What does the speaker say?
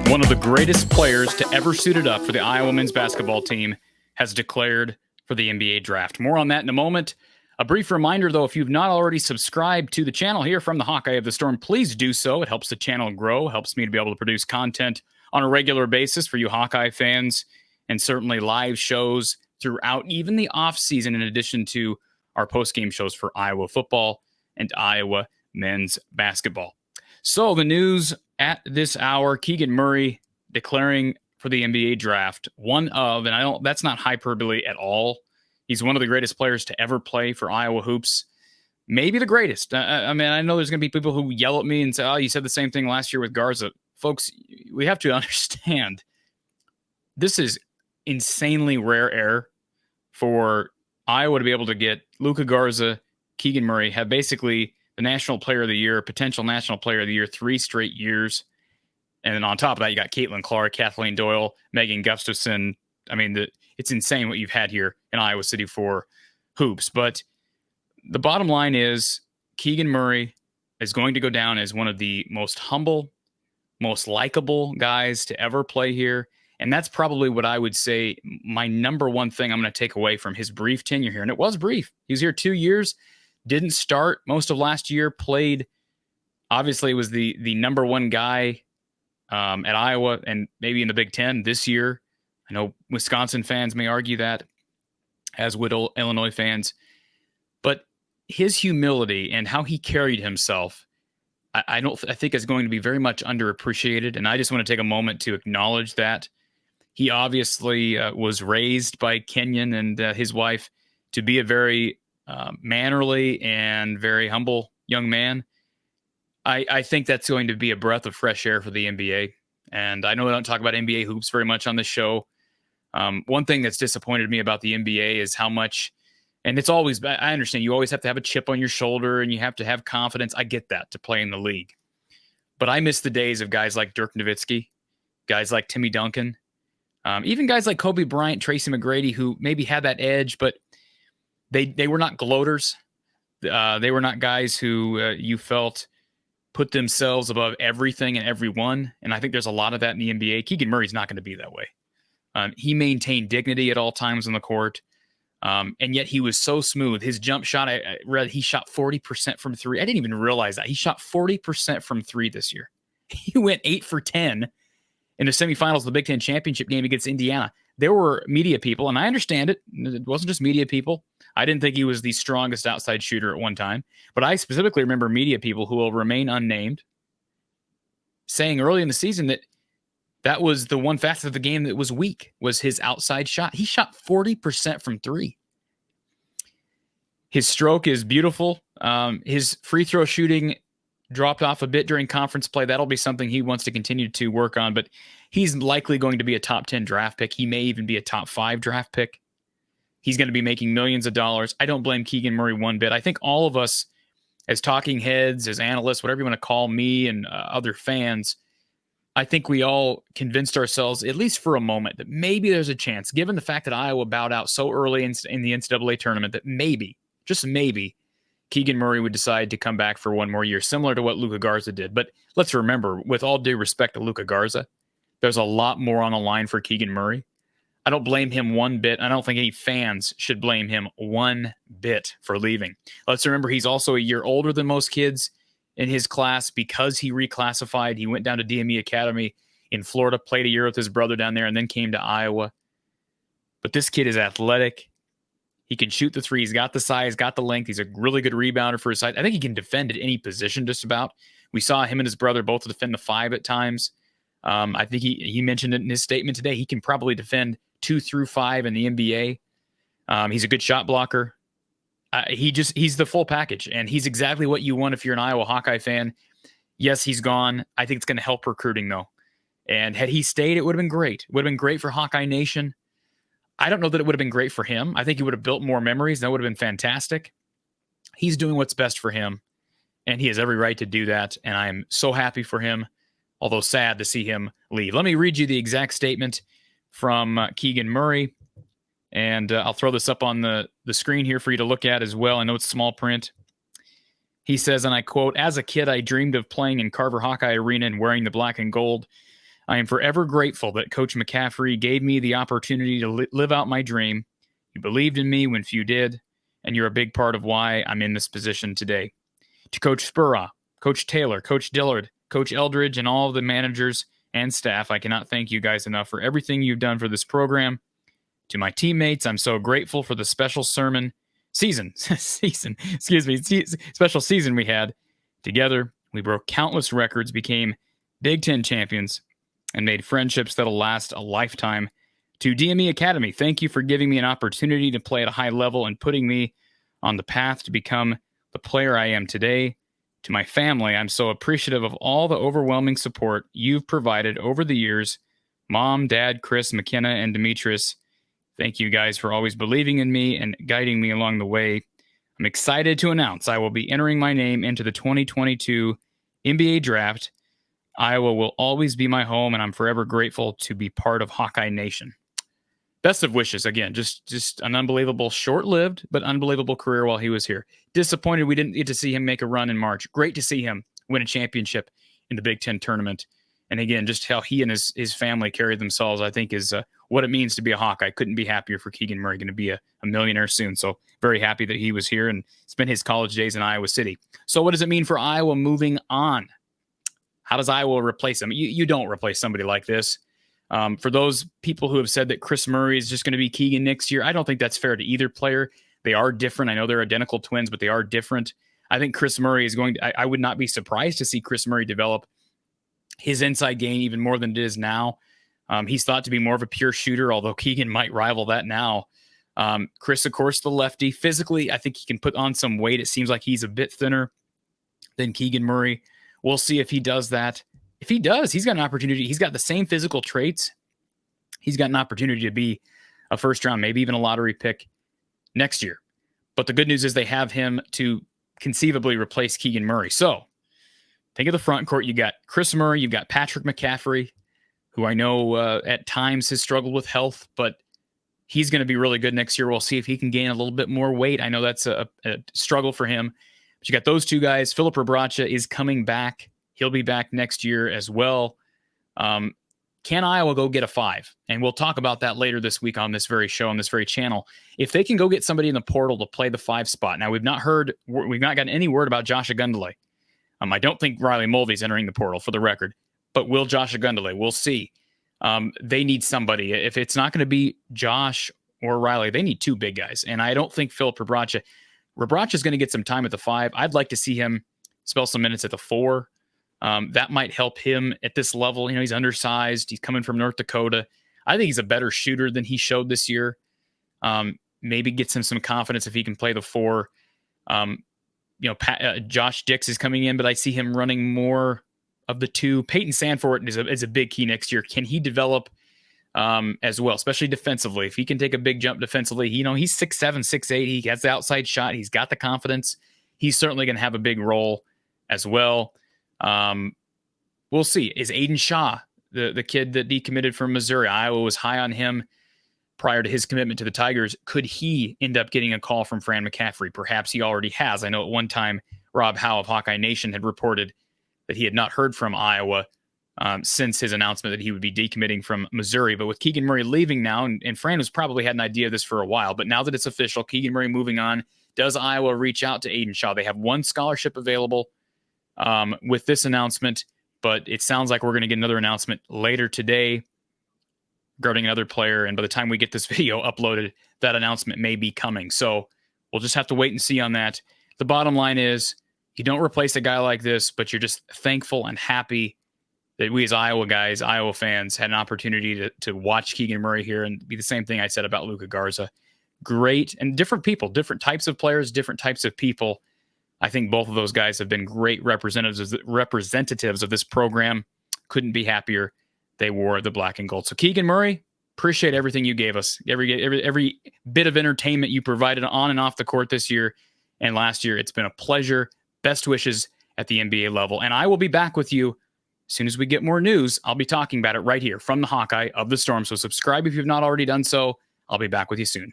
One of the greatest players to ever suit it up for the Iowa men's basketball team has declared for the NBA draft. More on that in a moment. A brief reminder, though, if you've not already subscribed to the channel here from the Hawkeye of the Storm, please do so. It helps the channel grow, helps me to be able to produce content on a regular basis for you Hawkeye fans, and certainly live shows throughout even the offseason, in addition to our post-game shows for Iowa football and Iowa men's basketball. So the news at this hour, Keegan Murray declaring for the NBA draft. That's not hyperbole at all. He's one of the greatest players to ever play for Iowa hoops. Maybe the greatest. I know there's going to be people who yell at me and say, oh, you said the same thing last year with Garza. Folks, we have to understand this is insanely rare air for Iowa to be able to get Luka Garza, Keegan Murray, have basically the National Player of the Year, potential National Player of the Year, 3 straight years. And then on top of that, you got Caitlin Clark, Kathleen Doyle, Megan Gustafson. It's insane what you've had here in Iowa City for hoops. But the bottom line is Keegan Murray is going to go down as one of the most humble, most likable guys to ever play here. And that's probably what I would say my number one thing I'm going to take away from his brief tenure here. And it was brief. He was here 2 years, didn't start most of last year, played, obviously was the number one guy at Iowa and maybe in the Big Ten this year. I know Wisconsin fans may argue that, as would Illinois fans. But his humility and how he carried himself, I think is going to be very much underappreciated. And I just want to take a moment to acknowledge that. He obviously was raised by Kenyon and his wife to be a very mannerly and very humble young man. I think that's going to be a breath of fresh air for the NBA. And I know I don't talk about NBA hoops very much on this show. One thing that's disappointed me about the NBA is how much, and it's always, I understand you always have to have a chip on your shoulder and you have to have confidence. I get that to play in the league. But I miss the days of guys like Dirk Nowitzki, guys like Timmy Duncan, even guys like Kobe Bryant, Tracy McGrady, who maybe had that edge, but they were not gloaters. They were not guys who you felt put themselves above everything and everyone. And I think there's a lot of that in the NBA. Keegan Murray's not going to be that way. He maintained dignity at all times on the court. And yet he was so smooth. His jump shot, I read he shot 40% from three. I didn't even realize that. He shot 40% from three this year. He went 8 for 10 in the semifinals of the Big Ten championship game against Indiana. There were media people, and I understand it. It wasn't just media people. I didn't think he was the strongest outside shooter at one time. But I specifically remember media people who will remain unnamed saying early in the season that was the one facet of the game that was weak, was his outside shot. He shot 40% from three. His stroke is beautiful. His free throw shooting dropped off a bit during conference play. That'll be something he wants to continue to work on, but he's likely going to be a top 10 draft pick. He may even be a top 5 draft pick. He's going to be making millions of dollars. I don't blame Keegan Murray one bit. I think all of us as talking heads, as analysts, whatever you want to call me and other fans, I think we all convinced ourselves, at least for a moment, that maybe there's a chance, given the fact that Iowa bowed out so early in the NCAA tournament, that maybe, just maybe, Keegan Murray would decide to come back for one more year, similar to what Luka Garza did. But let's remember, with all due respect to Luka Garza, there's a lot more on the line for Keegan Murray. I don't blame him one bit. I don't think any fans should blame him one bit for leaving. Let's remember, he's also a year older than most kids in his class because he reclassified. He went down to DME Academy in Florida, played a year with his brother down there, and then came to Iowa. But this kid is athletic. He can shoot the three. He's got the size, got the length. He's a really good rebounder for his size. I think he can defend at any position just about. We saw him and his brother both defend the 5 at times. I think he mentioned it in his statement today. He can probably defend 2 through 5 in the NBA. He's a good shot blocker. He's the full package, and he's exactly what you want if you're an Iowa Hawkeye fan. Yes, he's gone. I think it's going to help recruiting, though. And had he stayed, it would have been great. It would have been great for Hawkeye Nation. I don't know that it would have been great for him. I think he would have built more memories. That would have been fantastic. He's doing what's best for him, and he has every right to do that, and I am so happy for him, although sad to see him leave. Let me read you the exact statement from Keegan Murray, and I'll throw this up on the screen here for you to look at as well. I know it's small print. He says, and I quote, "As a kid, I dreamed of playing in Carver Hawkeye Arena and wearing the black and gold. I am forever grateful that Coach McCaffrey gave me the opportunity to live out my dream. You believed in me when few did, and you're a big part of why I'm in this position today. To Coach Spurra, Coach Taylor, Coach Dillard, Coach Eldridge, and all of the managers and staff, I cannot thank you guys enough for everything you've done for this program. To my teammates, I'm so grateful for the special special season we had. Together, we broke countless records, became Big Ten champions, and made friendships that'll last a lifetime. To DME Academy, thank you for giving me an opportunity to play at a high level and putting me on the path to become the player I am today. To my family, I'm so appreciative of all the overwhelming support you've provided over the years. Mom, Dad, Chris, McKenna, and Demetrius, thank you guys for always believing in me and guiding me along the way. I'm excited to announce I will be entering my name into the 2022 NBA Draft. Iowa will always be my home, and I'm forever grateful to be part of Hawkeye Nation. Best of wishes. Again, just an unbelievable, short-lived, but unbelievable career while he was here. Disappointed we didn't get to see him make a run in March. Great to see him win a championship in the Big Ten tournament. And again, just how he and his family carried themselves, I think, is what it means to be a Hawkeye. Couldn't be happier for Keegan Murray, going to be a millionaire soon. So very happy that he was here and spent his college days in Iowa City. So what does it mean for Iowa moving on? How does Iowa replace him? You don't replace somebody like this. For those people who have said that Chris Murray is just going to be Keegan next year, I don't think that's fair to either player. They are different. I know they're identical twins, but they are different. I think Chris Murray is going to, I would not be surprised to see Chris Murray develop his inside game even more than it is now. He's thought to be more of a pure shooter, although Keegan might rival that now. Chris, of course, the lefty. Physically, I think he can put on some weight. It seems like he's a bit thinner than Keegan Murray. We'll see if he does that. If he does, he's got an opportunity. He's got the same physical traits. He's got an opportunity to be a first round, maybe even a lottery pick next year. But the good news is they have him to conceivably replace Keegan Murray. So think of the front court. You got Chris Murray. You've got Patrick McCaffrey, who I know at times has struggled with health, but he's going to be really good next year. We'll see if he can gain a little bit more weight. I know that's a struggle for him. But you got those two guys. Filip Rebraca is coming back. He'll be back next year as well. Can Iowa go get a 5? And we'll talk about that later this week on this very show, on this very channel. If they can go get somebody in the portal to play the 5 spot. Now, we've not gotten any word about Josh Ogundele. I don't think Riley Mulvey's entering the portal, for the record. But will Josh Ogundele? We'll see. They need somebody. If it's not going to be Josh or Riley, they need 2 big guys. And I don't think Filip Rebraca is going to get some time at the 5. I'd like to see him spell some minutes at the 4. That might help him at this level. You know, he's undersized. He's coming from North Dakota. I think he's a better shooter than he showed this year. Maybe gets him some confidence if he can play the 4. Josh Dix is coming in, but I see him running more of the 2. Peyton Sandfort is a big key next year. Can he develop as well, especially defensively? If he can take a big jump defensively, he's 6'7", 6'8". He has the outside shot. He's got the confidence. He's certainly going to have a big role as well. We'll see. Is Aiden Shaw, the kid that decommitted from Missouri? Iowa was high on him prior to his commitment to the Tigers. Could he end up getting a call from Fran McCaffrey? Perhaps he already has. I know at one time Rob Howe of Hawkeye Nation had reported that he had not heard from Iowa since his announcement that he would be decommitting from Missouri. But with Keegan Murray leaving now, and Fran has probably had an idea of this for a while, but now that it's official, Keegan Murray moving on, does Iowa reach out to Aiden Shaw? They have 1 scholarship available with this announcement, but it sounds like we're going to get another announcement later today regarding another player. And by the time we get this video uploaded, that announcement may be coming. So we'll just have to wait and see on that. The bottom line is you don't replace a guy like this, but you're just thankful and happy that we as Iowa guys, Iowa fans, had an opportunity to watch Keegan Murray here, and be the same thing I said about Luka Garza. Great, and different people, different types of players, different types of people. I think both of those guys have been great representatives of this program. Couldn't be happier. They wore the black and gold. So Keegan Murray, appreciate everything you gave us. Every bit of entertainment you provided on and off the court this year and last year. It's been a pleasure. Best wishes at the NBA level. And I will be back with you as soon as we get more news. I'll be talking about it right here from the Hawkeye of the Storm. So subscribe if you've not already done so. I'll be back with you soon.